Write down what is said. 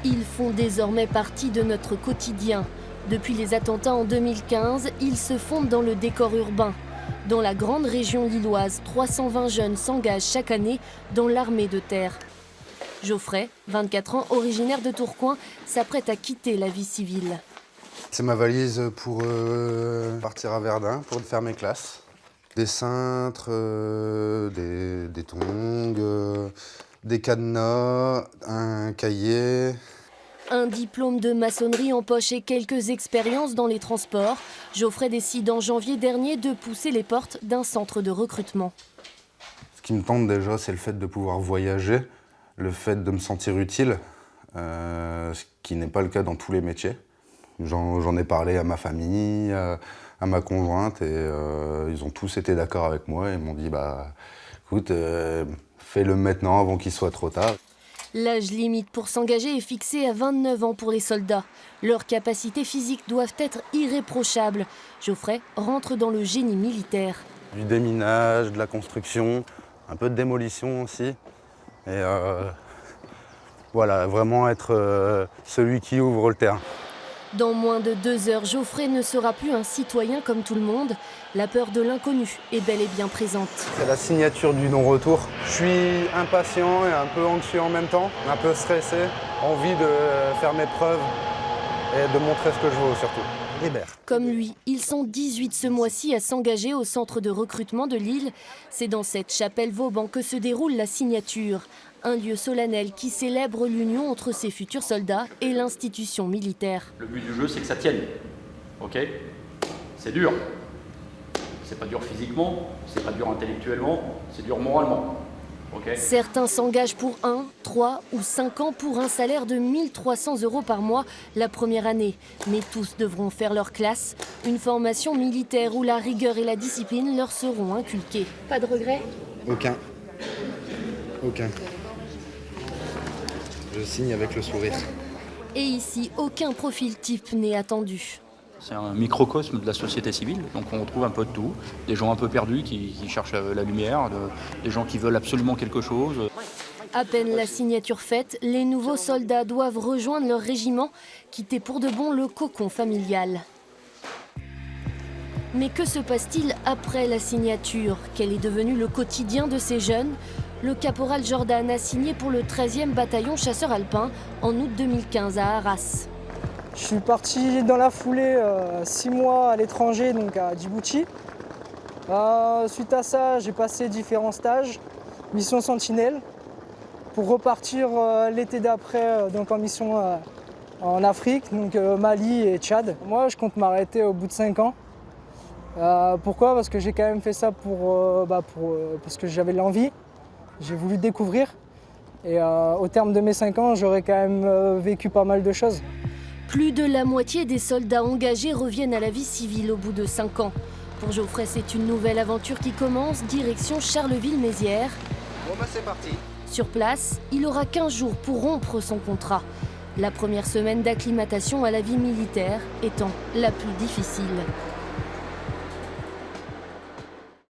Ils font désormais partie de notre quotidien. Depuis les attentats en 2015, ils se fondent dans le décor urbain. Dans la grande région lilloise, 320 jeunes s'engagent chaque année dans l'armée de terre. Geoffrey, 24 ans, originaire de Tourcoing, s'apprête à quitter la vie civile. C'est ma valise pour partir à Verdun, pour faire mes classes. Des cintres, des tongs, des cadenas, un cahier. Un diplôme de maçonnerie en poche et quelques expériences dans les transports. Geoffrey décide en janvier dernier de pousser les portes d'un centre de recrutement. Ce qui me tente déjà, c'est le fait de pouvoir voyager, le fait de me sentir utile, ce qui n'est pas le cas dans tous les métiers. J'en ai parlé à ma famille, à ma conjointe, et ils ont tous été d'accord avec moi et m'ont dit bah, écoute, fais-le maintenant avant qu'il soit trop tard. L'âge limite pour s'engager est fixé à 29 ans pour les soldats. Leurs capacités physiques doivent être irréprochables. Geoffrey rentre dans le génie militaire. Du déminage, de la construction, un peu de démolition aussi. Et voilà, vraiment être celui qui ouvre le terrain. Dans moins de 2 heures, Geoffrey ne sera plus un citoyen comme tout le monde. La peur de l'inconnu est bel et bien présente. C'est la signature du non-retour. Je suis impatient et un peu anxieux en même temps, un peu stressé, envie de faire mes preuves et de montrer ce que je vaux surtout. Libère. Comme lui, ils sont 18 ce mois-ci à s'engager au centre de recrutement de Lille. C'est dans cette chapelle Vauban que se déroule la signature. Un lieu solennel qui célèbre l'union entre ses futurs soldats et l'institution militaire. Le but du jeu, c'est que ça tienne. Ok ? C'est dur. C'est pas dur physiquement, c'est pas dur intellectuellement, c'est dur moralement. Okay. Certains s'engagent pour 1, 3 ou 5 ans pour un salaire de 1 300 € par mois la première année. Mais tous devront faire leur classe, une formation militaire où la rigueur et la discipline leur seront inculquées. Pas de regret ? Aucun. Aucun. Je signe avec le sourire. Et ici, aucun profil type n'est attendu. C'est un microcosme de la société civile, donc on retrouve un peu de tout. Des gens un peu perdus qui cherchent la lumière, des gens qui veulent absolument quelque chose. À peine la signature faite, les nouveaux soldats doivent rejoindre leur régiment, quitter pour de bon le cocon familial. Mais que se passe-t-il après la signature? Quel est devenu le quotidien de ces jeunes? Le caporal Jordan a signé pour le 13e bataillon chasseurs alpins en août 2015 à Arras. Je suis parti dans la foulée 6 mois à l'étranger, donc à Djibouti. Suite à ça, j'ai passé différents stages, mission Sentinelle, pour repartir l'été d'après donc en mission en Afrique, donc Mali et Tchad. Moi, je compte m'arrêter au bout de 5 ans. Pourquoi? Parce que j'ai quand même fait ça parce que j'avais l'envie, j'ai voulu découvrir. Et au terme de mes 5 ans, j'aurais quand même vécu pas mal de choses. Plus de la moitié des soldats engagés reviennent à la vie civile au bout de 5 ans. Pour Geoffrey, c'est une nouvelle aventure qui commence, direction Charleville-Mézières. Bon bah c'est parti. Sur place, il aura 15 jours pour rompre son contrat. La première semaine d'acclimatation à la vie militaire étant la plus difficile.